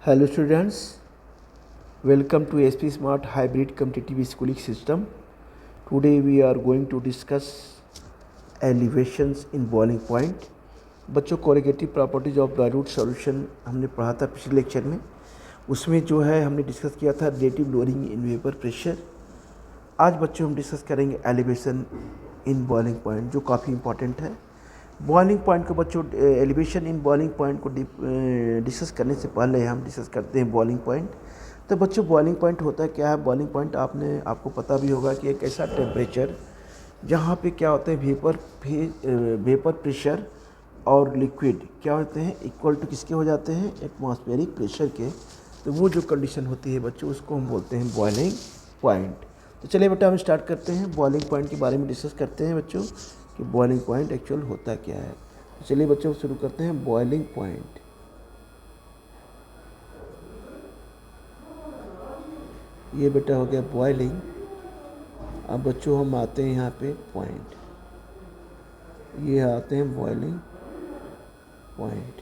Hello students, welcome to SP Smart Hybrid Competitive Schooling System. Today we are going to discuss elevations in boiling point. बच्चों colligative properties of dilute solution हमने पढ़ा था पिछले lecture में. उसमें जो है हमने डिस्कस किया था relative lowering in vapour pressure. आज बच्चों हम डिस्कस करेंगे एलिवेशन इन बॉइलिंग पॉइंट, जो काफ़ी इंपॉर्टेंट है. बॉइलिंग पॉइंट को बच्चों एलिवेशन इन बॉइलिंग पॉइंट को डिस्कस करने से पहले हम डिस्कस करते हैं बॉइलिंग पॉइंट. तो बच्चों बॉइलिंग पॉइंट होता है क्या है? बॉइलिंग पॉइंट आपको पता भी होगा कि एक ऐसा टेम्परेचर जहाँ पे क्या होता है वेपर प्रेशर और लिक्विड क्या होते हैं इक्वल टू किसके हो जाते हैं? एटमॉस्फेरिक प्रेशर के. तो वो जो कंडीशन होती है बच्चों उसको हम बोलते हैं बॉइलिंग पॉइंट. तो चलिए बेटा हम स्टार्ट करते हैं बॉइलिंग पॉइंट के बारे में डिस्कस करते हैं बच्चों कि बॉइलिंग पॉइंट एक्चुअल होता क्या है. तो चलिए बच्चों शुरू करते हैं बॉइलिंग पॉइंट. ये बेटा हो गया बॉइलिंग. अब बच्चों हम आते हैं यहाँ पे पॉइंट. ये आते हैं बॉइलिंग पॉइंट.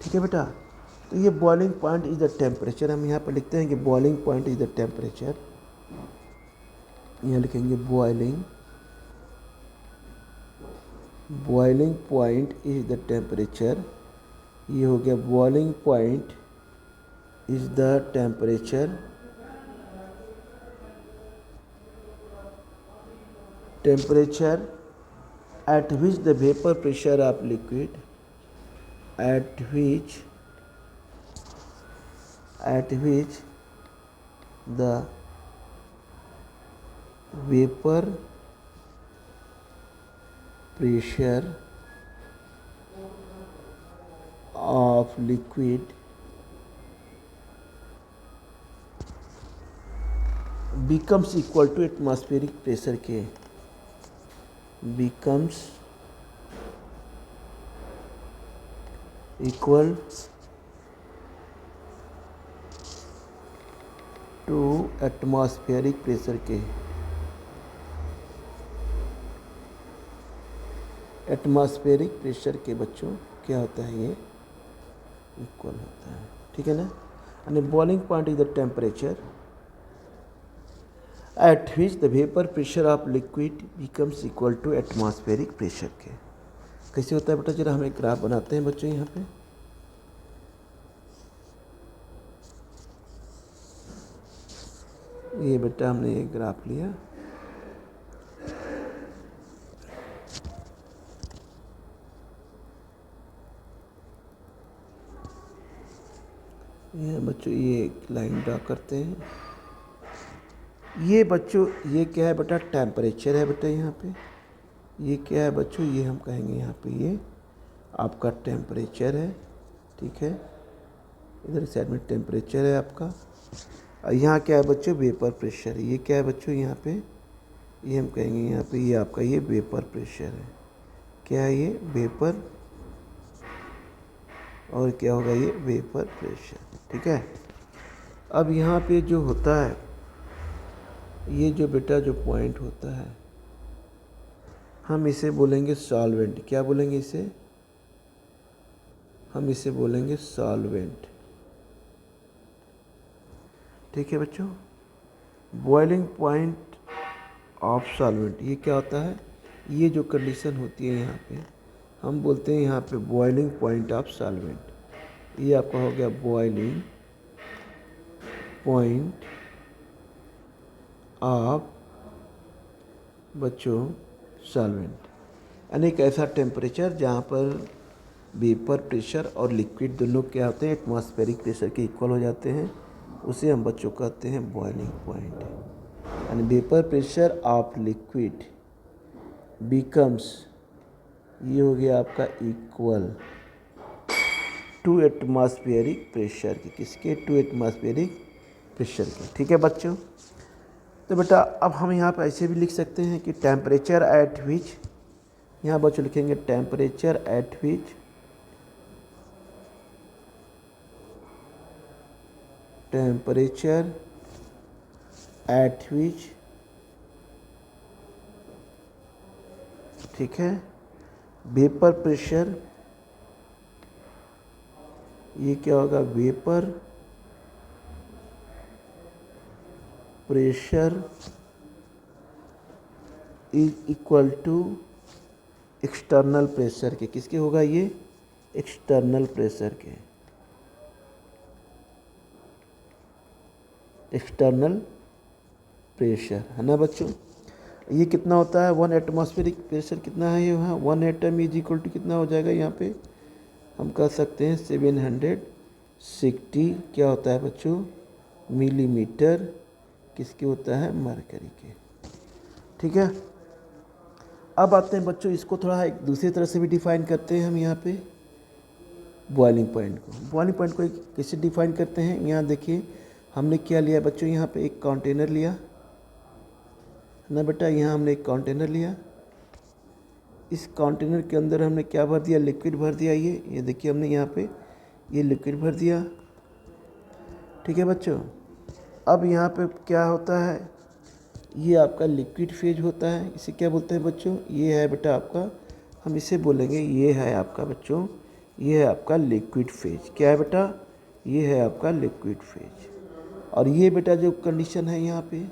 ठीक है बेटा. तो ये boiling point is the temperature. हम यहाँ पर लिखते हैं कि boiling point is the temperature. यहाँ लिखेंगे boiling point is the temperature. ये हो गया boiling point is the temperature at which the vapor pressure of liquid at which the vapor pressure of liquid becomes equal to atmospheric pressure के becomes equal to atmospheric pressure के. Atmospheric pressure के बच्चों क्या होता है? ये equal होता है. ठीक है ना. यानी boiling point is the temperature at which the vapor pressure of liquid becomes equal to atmospheric pressure के. कैसे होता है बेटा? जरा हम एक ग्राफ बनाते हैं बच्चों यहाँ पे. ये बेटा हमने एक ग्राफ लिया. ये बच्चों ये एक लाइन ड्रा करते हैं. ये बच्चों ये क्या है बेटा? टेम्परेचर है बेटा. यहाँ पे ये क्या है बच्चों? ये हम कहेंगे यहाँ पे ये आपका टेम्परेचर है. ठीक है. इधर साइड में टेम्परेचर है आपका. और यहाँ क्या है बच्चों? Vapour pressure. ये क्या है बच्चों? यहाँ पे ये हम कहेंगे यहाँ पे ये आपका ये वेपर प्रेशर है. क्या है ये? वेपर. और क्या होगा? ये वेपर प्रेशर. ठीक है. अब यहाँ पे जो होता है ये जो बेटा जो पॉइंट होता है हम इसे बोलेंगे सॉल्वेंट. क्या बोलेंगे इसे? हम इसे बोलेंगे सॉल्वेंट. ठीक है बच्चों. बॉइलिंग पॉइंट ऑफ सॉल्वेंट ये क्या होता है? ये जो कंडीशन होती है यहाँ पे हम बोलते हैं यहाँ पे बॉइलिंग पॉइंट ऑफ सॉल्वेंट. ये आपका हो गया बॉइलिंग पॉइंट ऑफ बच्चों सॉल्वेंट. यानी एक ऐसा टेम्परेचर जहाँ पर वेपर प्रेशर और लिक्विड दोनों क्या होते हैं? एटमॉस्फेरिक प्रेशर के इक्वल हो जाते हैं. उसे हम बच्चों कहते हैं बॉइलिंग पॉइंट. यानी vapour pressure of liquid becomes ये हो गया आपका इक्वल टू एटमॉस्फेरिक प्रेशर के. किसके? टू एटमॉस्फेरिक प्रेशर के. ठीक है बच्चों. तो बेटा अब हम यहाँ पर ऐसे भी लिख सकते हैं कि टेम्परेचर एट विच, यहाँ बच्चों लिखेंगे टेम्परेचर एट विच ठीक है वेपर प्रेशर ये क्या होगा, vapour pressure is equal to external pressure के। किसके होगा ये, एक्सटर्नल प्रेशर के, एक्सटर्नल प्रेशर है ना बच्चों। ये कितना होता है, 1 एटमॉस्फेरिक प्रेशर कितना है यहाँ, 1 एटम इज इक्वल टू कितना हो जाएगा यहाँ पे, हम कह सकते हैं 760 क्या होता है बच्चों, मिलीमीटर किसके होता है, मरकरी के। ठीक है, अब आते हैं बच्चों, इसको थोड़ा एक दूसरी तरह से भी डिफाइन करते हैं हम यहाँ पे बॉइलिंग पॉइंट को। बॉइलिंग पॉइंट को कैसे डिफाइन करते हैं, यहाँ देखिए हमने क्या लिया बच्चों, यहाँ पे एक कंटेनर लिया है ना बेटा, यहाँ हमने एक कंटेनर लिया, इस कंटेनर के अंदर हमने क्या भर दिया, लिक्विड भर दिया। ये देखिए हमने यहाँ पे ये लिक्विड भर दिया। ठीक है बच्चों, अब यहाँ पे क्या होता है, ये आपका लिक्विड फेज होता है, इसे क्या बोलते हैं बच्चों, ये है बेटा आपका, हम इसे बोलेंगे ये है आपका बच्चों, ये है आपका लिक्विड फेज। क्या है बेटा, ये है आपका लिक्विड फेज। और ये बेटा जो कंडीशन है यहाँ पे,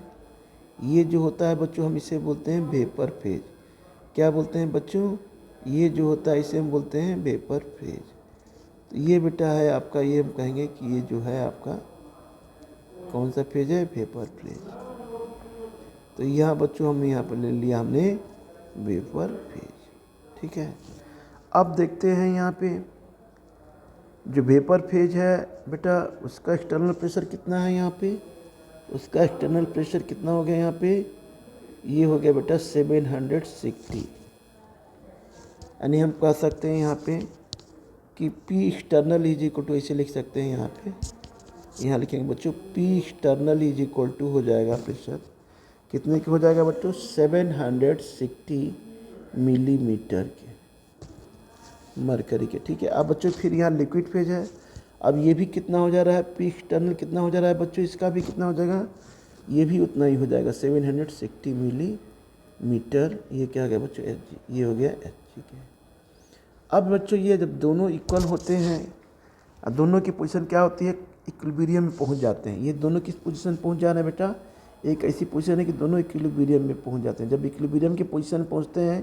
ये जो होता है बच्चों, हम इसे बोलते हैं वेपर फेज। क्या बोलते हैं बच्चों, ये जो होता है इसे हम बोलते हैं वेपर फेज। तो ये बेटा है आपका, ये हम कहेंगे कि ये जो है आपका कौन सा फेज है, वेपर फेज। तो यहाँ बच्चों हमने यहाँ पर ले लिया हमने वेपर फेज। ठीक है, अब देखते हैं यहाँ पे जो वेपर फेज है बेटा, उसका एक्सटर्नल प्रेशर कितना है यहाँ पे, उसका एक्सटर्नल प्रेशर कितना हो गया यहाँ पे, ये हो गया बेटा 760। यानी हम कह सकते हैं यहाँ पे कि P external is equal to, ऐसे लिख सकते हैं यहाँ पे, यहाँ लिखेंगे बच्चों P external is equal to हो जाएगा प्रेशर कितने के हो जाएगा बच्चों, 760 मिलीमीटर के मरकरी के। ठीक है, अब बच्चों फिर यहाँ लिक्विड फेज है, अब ये भी कितना हो जा रहा है, P एक्सटर्नल कितना हो जा रहा है बच्चों, इसका भी कितना हो जाएगा, ये भी उतना ही हो जाएगा 760 मिलीमीटर। ये क्या हो गया बच्चों, Hg, ये हो गया Hg के। अब बच्चों ये जब दोनों इक्वल होते हैं, दोनों की पोजीशन क्या होती है, इक्विलिब्रियम में पहुंच जाते हैं। ये दोनों किस पोजीशन पहुंच जा रहे हैं बेटा, एक ऐसी पोजीशन है कि दोनों इक्विलिब्रियम में पहुंच जाते हैं। जब इक्विलिब्रियम की पोजीशन पहुंचते हैं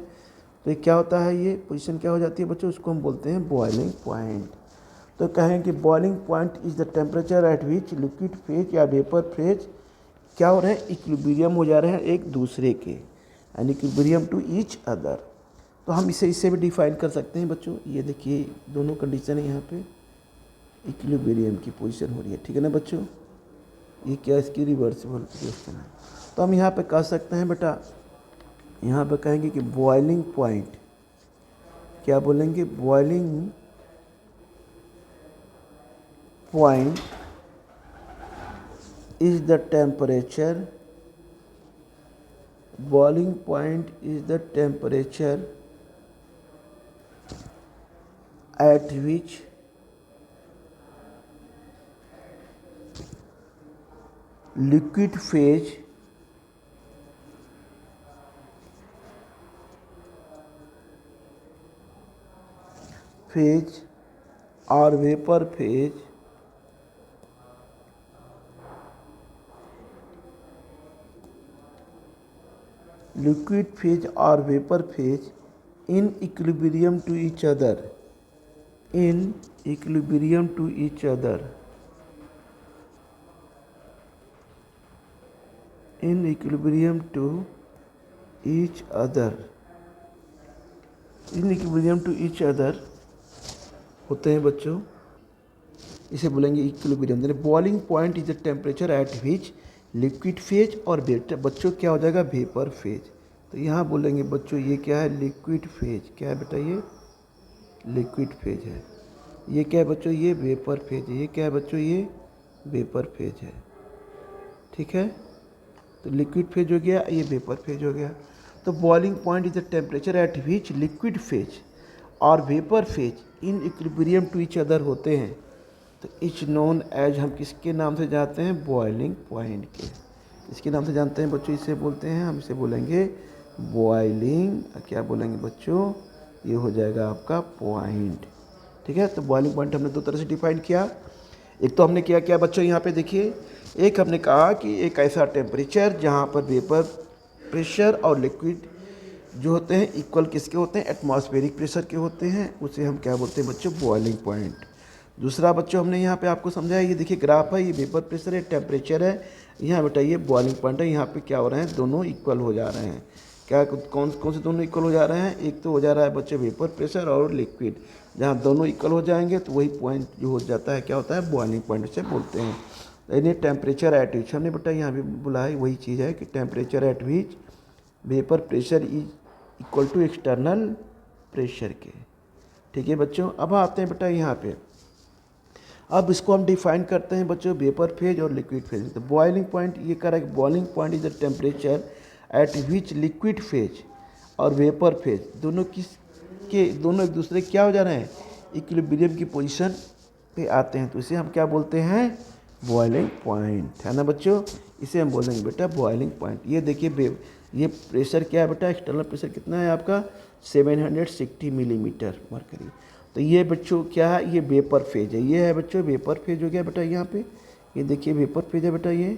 तो ये क्या होता है, ये पोजीशन क्या हो जाती है बच्चों, उसको हम बोलते हैं बॉइलिंग पॉइंट। तो कहें कि boiling point is the temperature at which liquid phase या वेपर फेज क्या हो रहे हैं, इक्विलिब्रियम हो जा रहे हैं एक दूसरे के, and equilibrium to each other. तो हम इससे भी डिफाइन कर सकते हैं बच्चों, ये देखिए दोनों कंडीशन है, यहाँ पे इक्विलिब्रियम की पोजीशन हो रही है। ठीक है ना बच्चों, ये क्या इसकी रिवर्सिबल क्वेश्चन है। तो हम यहाँ पे कह सकते हैं बेटा, यहाँ पे कहेंगे कि बॉइलिंग पॉइंट, क्या बोलेंगे, boiling point is the temperature, boiling point is the temperature at which liquid phase or vapor phase liquid phase or vapor phase in equilibrium to each other, in equilibrium to each other, in equilibrium to each other, in equilibrium to each other होते हैं बच्चों, इसे बोलेंगे equilibrium. यानी boiling point is the temperature at which liquid phase और बच्चों क्या हो जाएगा, वेपर फेज। तो यहाँ बोलेंगे बच्चों ये क्या है, लिक्विड फेज। क्या है बेटा, ये लिक्विड फेज है। ये क्या है बच्चों, ये वेपर फेज है। ये क्या है बच्चों, ये वेपर फेज है। ठीक है, तो लिक्विड फेज हो गया, ये वेपर फेज हो गया। तो boiling point is the temperature at which liquid phase और vapour phase in equilibrium to each other होते हैं। तो इच नोन एज, हम किसके नाम से जानते हैं, बॉइलिंग पॉइंट के। इसके नाम से जानते हैं बच्चों, इसे बोलते हैं, हम इसे बोलेंगे बॉइलिंग, क्या बोलेंगे बच्चों, ये हो जाएगा आपका पॉइंट। ठीक है। तो बॉइलिंग पॉइंट हमने दो तरह से डिफाइन किया। एक तो हमने क्या बच्चों, यहाँ पे देखिए, एक हमने कहा कि एक ऐसा टेम्परेचर जहाँ पर वेपर प्रेशर और लिक्विड जो होते हैं इक्वल किसके होते हैं, एटमॉस्फेरिक प्रेशर के होते हैं, उसे हम क्या बोलते हैं बच्चों, बॉइलिंग पॉइंट। दूसरा बच्चों हमने यहाँ पे आपको समझाया, ये देखिए ग्राफ है, ये वेपर प्रेशर है, टेम्परेचर है, यहाँ बेटा ये बॉइलिंग पॉइंट है। यहाँ पे क्या हो रहे हैं, दोनों इक्वल हो जा रहे हैं। क्या कौन कौन से दोनों इक्वल हो जा रहे हैं, एक तो हो जा रहा है बच्चे वेपर प्रेशर और लिक्विड, जहाँ दोनों इक्वल हो जाएंगे तो वही पॉइंट जो हो जाता है क्या होता है, बॉइलिंग पॉइंट से बोलते हैं। यानी टेम्परेचर एट विच हमने बेटा यहाँ भी बोला है, वही चीज़ है कि temperature at which vapour pressure is equal to external pressure के। ठीक है बच्चों। अब आते हैं बेटा यहाँ पे, अब इसको हम डिफाइन करते हैं बच्चों वेपर फेज और लिक्विड फेज। तो बॉइलिंग पॉइंट ये कह रहा है, boiling point is the temperature at which liquid phase और वेपर फेज दोनों दोनों एक दूसरे क्या हो जा रहे हैं, इक्विलिब्रियम की पोजीशन पे आते हैं, तो इसे हम क्या बोलते हैं, बॉइलिंग पॉइंट, है ना बच्चों। इसे हम बोलेंगे बेटा बॉइलिंग पॉइंट। ये देखिए ये प्रेशर क्या है बेटा, एक्सटर्नल प्रेशर कितना है आपका, 760 मिलीमीटर मरकरी। तो ये बच्चों क्या है, ये वेपर फेज है, ये है बच्चों वेपर फेज हो गया बेटा। यहाँ पे ये देखिए वेपर फेज है बेटा ये।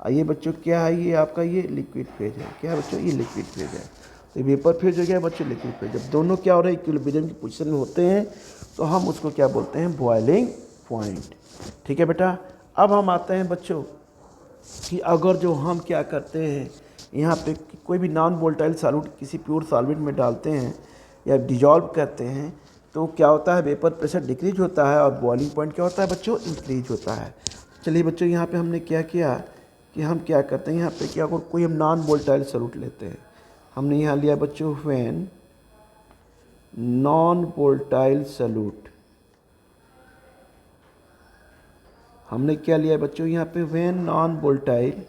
ये बच्चों क्या है, ये आपका ये लिक्विड फेज है, क्या है बच्चों, ये लिक्विड फेज है। तो वेपर फेज हो गया बच्चों, लिक्विड फेज। जब दोनों क्या हो रहे हैं, इक्विलिब्रियम की पोजीशन में होते हैं, तो हम उसको क्या बोलते हैं, बॉइलिंग पॉइंट। ठीक है बेटा। अब हम आते हैं बच्चों कि अगर जो हम क्या करते हैं, यहाँ पे कोई भी नॉन वोलेटाइल सॉल्यूट किसी प्योर सॉल्वेंट में डालते हैं या डिजॉल्व करते हैं, तो क्या होता है, वेपर प्रेशर डिक्रीज होता है और बॉइलिंग पॉइंट क्या होता है बच्चों, इंक्रीज होता है। चलिए बच्चों, यहाँ पे हमने क्या किया कि हम क्या करते हैं, यहाँ पे क्या कोई हम नॉन वोलेटाइल सॉल्यूट लेते हैं। हमने यहाँ लिया बच्चों व्हेन नॉन वोलेटाइल सॉल्यूट, हमने क्या लिया बच्चों यहाँ पे, व्हेन नॉन वोलेटाइल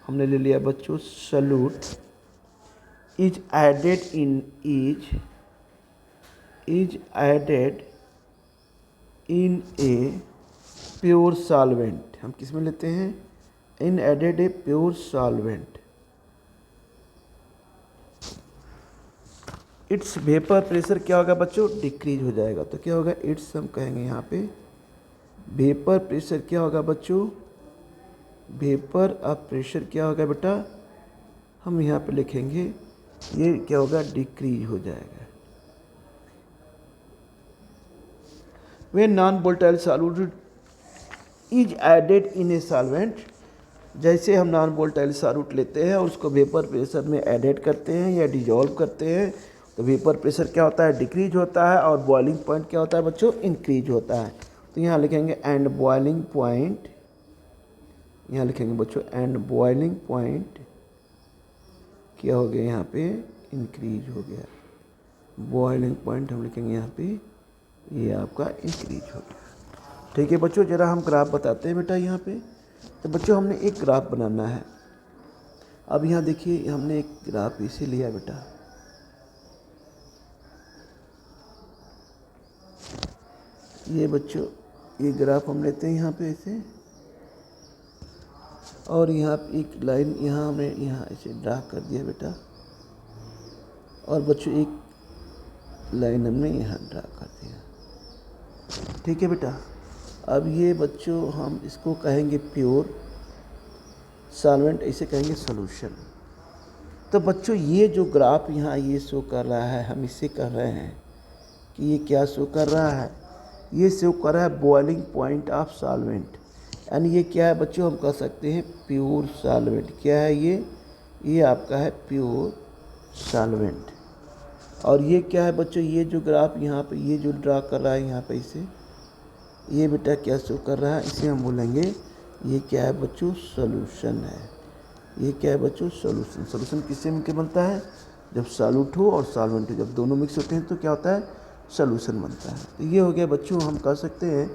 हमने ले लिया बच्चों solute is added in a pure solvent. हम किस में लेते हैं, in added a pure solvent, its vapour pressure क्या होगा बच्चों, डिक्रीज हो जाएगा। तो क्या होगा, इट्स हम कहेंगे यहाँ पे वेपर प्रेशर क्या होगा बच्चों, वेपर ऑफ प्रेशर क्या होगा बेटा, हम यहाँ पे लिखेंगे ये क्या होगा, डिक्रीज हो जाएगा। When non volatile solute is added in a solvent, जैसे हम नॉन वोलेटाइल सॉल्यूट लेते हैं और उसको वेपर प्रेशर में एडेड करते हैं या डिजॉल्व करते हैं, तो वेपर प्रेशर क्या होता है, डिक्रीज होता है और बॉइलिंग पॉइंट क्या होता है बच्चों, इंक्रीज होता है। तो यहाँ लिखेंगे एंड बॉइलिंग पॉइंट, यहाँ लिखेंगे बच्चों एंड बॉइलिंग पॉइंट क्या हो गया, यहाँ पे इंक्रीज हो गया। बॉइलिंग पॉइंट हम लिखेंगे यहाँ पे, ये आपका इंक्रीज हो गया। ठीक है बच्चों। ज़रा हम ग्राफ बताते हैं बेटा यहाँ पे। तो बच्चों हमने एक ग्राफ बनाना है। अब यहाँ देखिए हमने एक ग्राफ इसे लिया बेटा, ये बच्चों ये ग्राफ हम लेते हैं यहाँ पे ऐसे, और यहाँ एक लाइन यहाँ हमने यहाँ ऐसे ड्रा कर दिया बेटा, और बच्चों एक लाइन हमने यहाँ ड्रा कर दिया। ठीक है बेटा। अब ये बच्चों हम इसको कहेंगे प्योर सॉल्वेंट, ऐसे कहेंगे सॉल्यूशन। तो बच्चों ये जो ग्राफ यहाँ ये शो कर रहा है, हम इससे कर रहे हैं कि ये क्या शो कर रहा है, ये शो कर रहा है बॉइलिंग पॉइंट ऑफ सॉल्वेंट। यानी ये क्या है बच्चों, हम कह सकते हैं प्योर सॉल्वेंट। क्या है ये आपका है प्योर सॉल्वेंट। और ये क्या है बच्चों, ये जो ग्राफ यहाँ पे ये जो ड्रा कर रहा है यहाँ पे इसे, ये बेटा क्या शो कर रहा है, इसे हम बोलेंगे ये क्या है बच्चों, सॉल्यूशन है। ये क्या है बच्चों, सॉल्यूशन। सॉल्यूशन किससे मिलकर बनता है, जब सॉल्यूट हो और सॉल्वेंट हो, जब दोनों मिक्स होते हैं तो क्या होता है, सॉल्यूशन बनता है। तो ये हो गया बच्चों, हम कह सकते हैं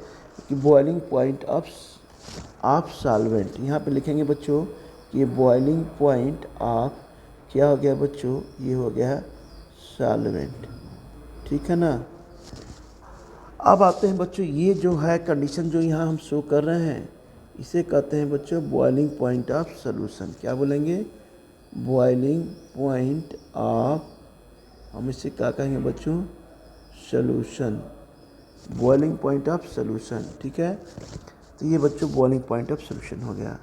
कि बॉइलिंग पॉइंट ऑफ सॉल्वेंट। यहाँ पे लिखेंगे बच्चों कि ये बॉइलिंग पॉइंट ऑफ क्या हो गया बच्चों, ये हो गया सॉल्वेंट। ठीक है ना। अब आते हैं बच्चों, ये जो है कंडीशन जो यहाँ हम शो कर रहे हैं, इसे कहते हैं बच्चों बॉइलिंग पॉइंट ऑफ सॉल्यूशन। क्या बोलेंगे, बॉइलिंग पॉइंट ऑफ, हम इसे क्या कहेंगे बच्चों, solution. Boiling point of solution. ठीक है, तो ये बच्चों बॉइलिंग पॉइंट ऑफ सोल्यूशन हो गया।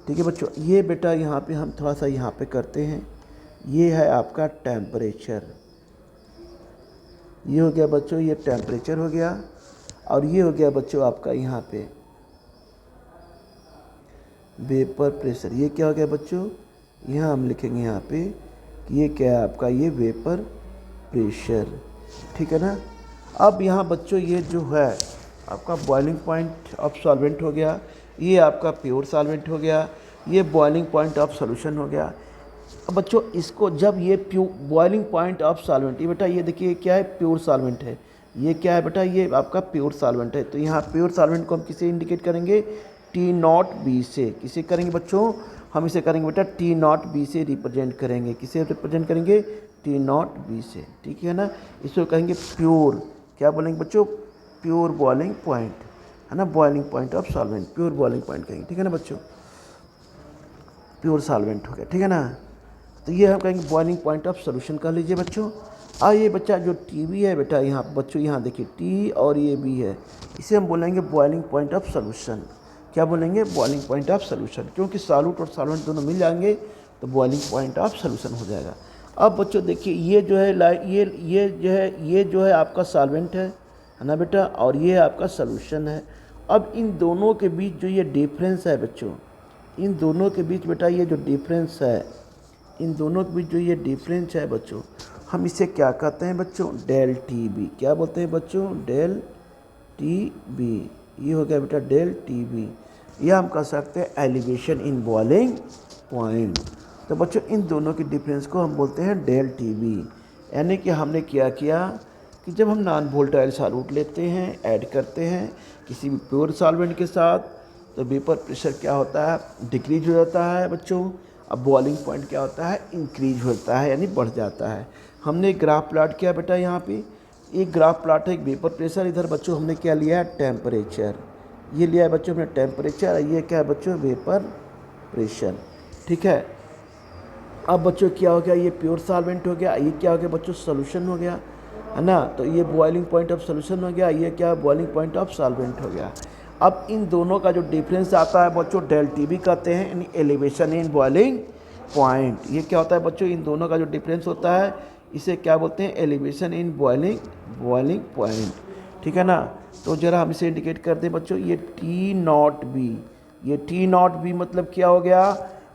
ठीक है बच्चों, ये बेटा यहाँ पे हम थोड़ा सा यहाँ पे करते हैं। ये है आपका टेम्परेचर, ये हो गया बच्चों, ये टेम्परेचर हो गया। और ये हो गया बच्चों आपका यहाँ पे वेपर प्रेशर। ये क्या हो गया बच्चों, यहाँ हम लिखेंगे यहाँ पे कि ये क्या है आपका, ये वेपर प्रेशर। ठीक है ना। अब यहाँ बच्चों ये जो है आपका बॉइलिंग पॉइंट ऑफ सॉल्वेंट हो गया, ये आपका प्योर सॉल्वेंट हो गया, ये बॉइलिंग पॉइंट ऑफ सॉल्यूशन हो गया। अब बच्चों इसको जब ये बॉइलिंग पॉइंट ऑफ सॉल्वेंट, ये बेटा ये देखिए क्या है, प्योर सॉल्वेंट है। ये क्या है बेटा, ये आपका प्योर सॉल्वेंट है। तो यहाँ प्योर सॉल्वेंट को हम किसे इंडिकेट करेंगे, T0B से। किसे करेंगे बच्चों, हम इसे करेंगे बेटा T0B से रिप्रेजेंट करेंगे। किसे रिप्रेजेंट करेंगे, T0B से। ठीक है ना। इसको कहेंगे प्योर, क्या बोलेंगे बच्चों, प्योर बॉइलिंग पॉइंट, है ना, boiling point of solvent, pure boiling point कहेंगे। ठीक है ना बच्चों, प्योर सॉल्वेंट हो गया। ठीक है ना। तो ये हम कहेंगे बॉइलिंग पॉइंट ऑफ सोल्यूशन कर लीजिए बच्चों। और ये बच्चा जो TB है बेटा, यहाँ बच्चों यहाँ देखिए T और ये B है, इसे हम बोलेंगे बॉइलिंग पॉइंट ऑफ सोल्यूशन। क्या बोलेंगे, बॉइलिंग पॉइंट ऑफ सोल्यूशन, क्योंकि सॉल्यूट और सॉल्वेंट दोनों मिल जाएंगे तो बॉइलिंग पॉइंट ऑफ सोल्यूशन हो जाएगा। अब बच्चों देखिए ये जो है ये जो है आपका सॉल्वेंट है ना बेटा, और ये आपका सोल्यूशन है। अब इन दोनों के बीच जो ये डिफरेंस है बच्चों, इन दोनों के बीच बेटा ये जो डिफरेंस है, इन दोनों के बीच जो ये डिफरेंस है बच्चों, हम इसे क्या कहते हैं बच्चों, डेल TB। क्या बोलते हैं बच्चों, डेल TB। ये हो गया बेटा डेल TB। ये हम कह सकते हैं एलिवेशन इन बॉइलिंग पॉइंट। तो बच्चों इन दोनों की डिफरेंस को हम बोलते हैं डेल TB। यानी कि हमने क्या किया कि जब हम नॉन वोलेटाइल सॉल्यूट लेते हैं, ऐड करते हैं किसी भी प्योर सॉल्वेंट के साथ, तो वेपर प्रेशर क्या होता है, डिक्रीज हो जाता है बच्चों। अब बॉइलिंग पॉइंट क्या होता है, इंक्रीज होता है, यानी बढ़ जाता है। हमने ग्राफ प्लॉट किया बेटा, यहाँ पे एक ग्राफ प्लॉट है, एक वेपर प्रेशर, इधर बच्चों हमने क्या लिया है, टेम्परेचर। ये लिया है बच्चों हमने टेम्परेचर, ये क्या है बच्चों, वेपर प्रेशर। ठीक है। अब बच्चों क्या हो गया, ये प्योर सॉल्वेंट हो गया, ये क्या हो गया बच्चों, सोल्यूशन हो गया, है ना। तो ये बॉइलिंग पॉइंट ऑफ सोल्यूशन हो गया, ये क्या, बॉइलिंग पॉइंट ऑफ सॉल्वेंट हो गया। अब इन दोनों का जो डिफरेंस आता है बच्चों, डेल TB कहते हैं, यानी एलिवेशन इन बॉइलिंग पॉइंट। ये क्या होता है बच्चों, इन दोनों का जो डिफरेंस होता है इसे क्या बोलते हैं, एलिवेशन इन बॉइलिंग पॉइंट। ठीक है ना। तो जरा हम इसे इंडिकेट कर दें बच्चों, ये T0B। ये T0B मतलब क्या हो गया,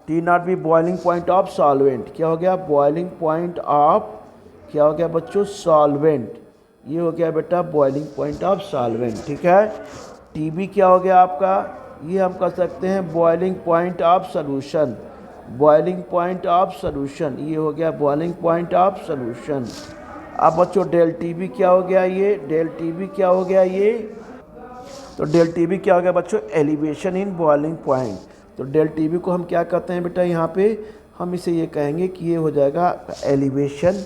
T0B boiling point of solvent. क्या हो गया, बॉइलिंग पॉइंट ऑफ, क्या हो गया बच्चों, सॉल्वेंट। ये हो गया बेटा बॉइलिंग पॉइंट ऑफ सॉल्वेंट। ठीक है। TB क्या हो गया आपका, ये हम कह सकते हैं boiling point of solution. Boiling point of solution, ये हो गया बॉइलिंग पॉइंट ऑफ सोल्यूशन। अब बच्चों डेल TB क्या हो गया, ये डेल TB क्या हो गया, ये तो डेल TB क्या हो गया बच्चों, एलिवेशन इन बॉइलिंग पॉइंट। तो डेल TB को हम क्या कहते हैं बेटा, यहाँ पे हम इसे ये कहेंगे कि ये हो जाएगा elevation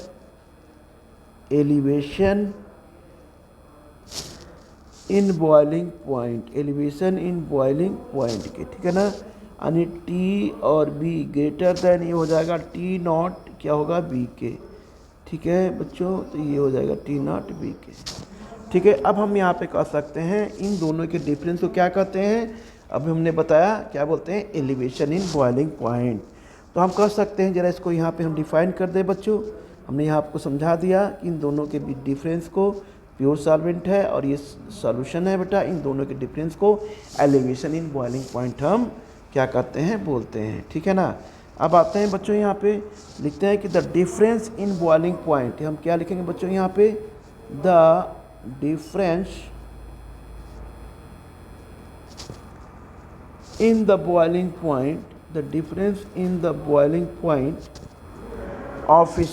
in boiling point, elevation in boiling point के। ठीक है ना। यानी T और B ग्रेटर दैन, ये हो जाएगा T0 क्या होगा, B के। ठीक है बच्चों, तो ये हो जाएगा T0 B के। ठीक है। अब हम यहाँ पे कह सकते हैं इन दोनों के डिफरेंस को क्या कहते हैं, अब हमने बताया क्या बोलते हैं, एलिवेशन इन बॉइलिंग पॉइंट। तो हम कह सकते हैं, जरा इसको यहाँ पे हम डिफाइन कर दें बच्चों। हमने यहाँ आपको समझा दिया कि इन दोनों के बीच डिफरेंस को, प्योर सॉल्वेंट है और ये सॉल्यूशन है बेटा, इन दोनों के डिफरेंस को एलिवेशन इन बॉइलिंग पॉइंट हम क्या कहते हैं, बोलते हैं। ठीक है ना। अब आते हैं बच्चों, यहाँ पे लिखते हैं कि the difference in boiling point. हम क्या लिखेंगे बच्चों यहाँ पे, the difference in the boiling point, the difference in the boiling point of a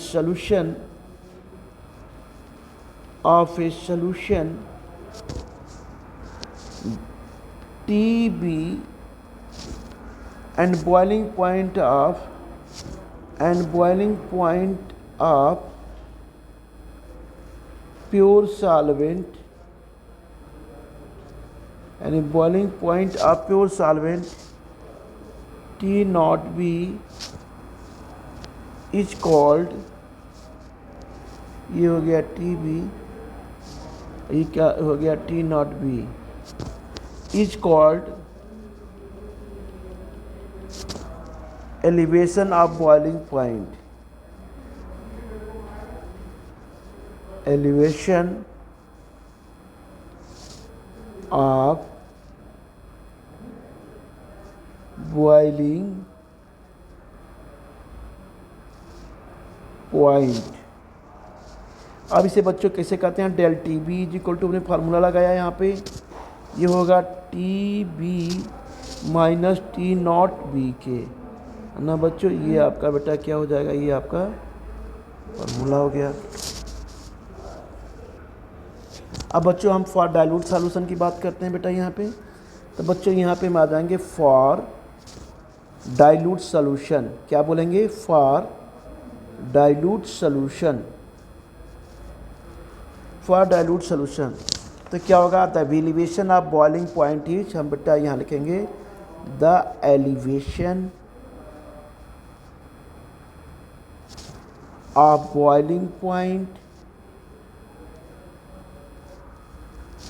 solution TB and boiling point of pure solvent, and boiling point of pure solvent T0B is called, ये हो गया TB, ये क्या हो गया, T not B is called elevation of boiling point. Elevation of boiling point. अब इसे बच्चों कैसे कहते हैं, del T B is equal to, हमने फार्मूला लगाया यहाँ पे, ये होगा T B minus T not B के, है ना बच्चों। ये आपका बेटा क्या हो जाएगा, ये आपका फार्मूला हो गया। अब बच्चों हम फॉर डाइल्यूट सॉल्यूशन की बात करते हैं बेटा यहाँ पे। तो बच्चों यहाँ पे हम आ जाएंगे फॉर डाइल्यूट सॉल्यूशन। क्या बोलेंगे, for dilute solution. For dilute solution तो क्या होगा, the elevation of boiling point is, हम बेटा यहाँ लिखेंगे the elevation of boiling point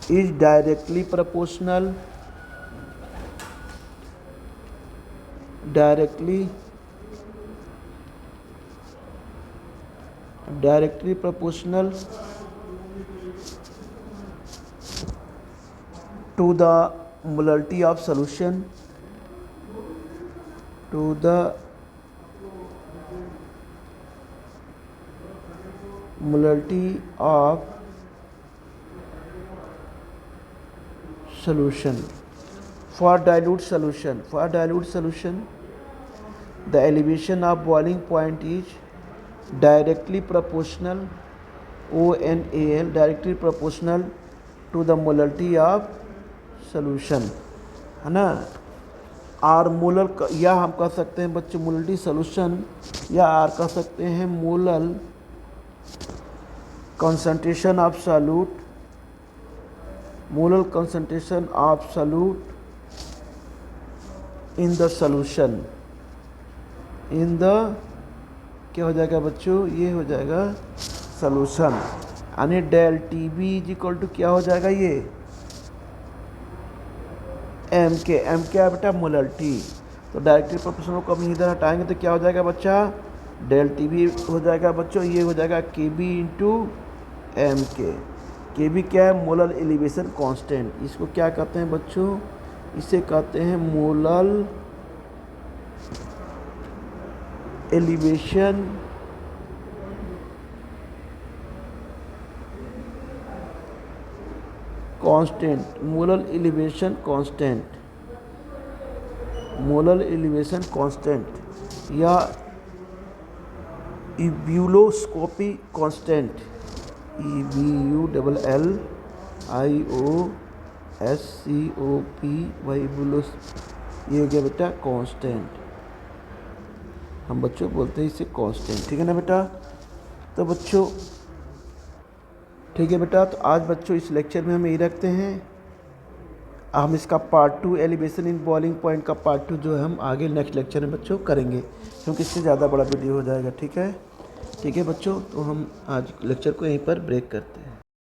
is directly proportional to the molarity of solution, to the molarity of solution. For dilute solution, the elevation of boiling point is directly proportional, ONAL, directly proportional to the molarity of solution, है ना। Are molar, या हम कह सकते हैं बच्चे molarity solution, या are कह सकते हैं molar concentration of solute, molar concentration of solute in the solution, in the, क्या हो जाएगा बच्चों, ये हो जाएगा सॉल्यूशन। यानी del T B is equal to क्या हो जाएगा, ये एम के है बेटा मोलरिटी। तो डायरेक्टली प्रोपोर्शनल को हम इधर हटाएंगे तो क्या हो जाएगा बच्चा, डेल टी बी हो जाएगा बच्चों, ये हो जाएगा के बी इंटू एम के बी क्या है, मोलर एलिवेशन कांस्टेंट। इसको क्या कहते हैं बच्चों, इसे कहते हैं molar elevation constant, molar elevation constant, molar elevation constant या इब्यूलोस्कोपी कांस्टेंट, EBULLIOSCOP इब्यूलोस, ये हो गया बेटा कांस्टेंट। हम बच्चों बोलते हैं इसे कांस्टेंट, ठीक है ना बेटा। तो बच्चों ठीक है बेटा, तो आज बच्चों इस लेक्चर में हम यही रखते हैं। हम इसका part 2 elevation in boiling point का पार्ट 2 जो है हम आगे नेक्स्ट लेक्चर में बच्चों करेंगे, क्योंकि इससे ज़्यादा बड़ा वीडियो हो जाएगा। ठीक है बच्चों, तो हम आज लेक्चर को यहीं पर ब्रेक करते हैं।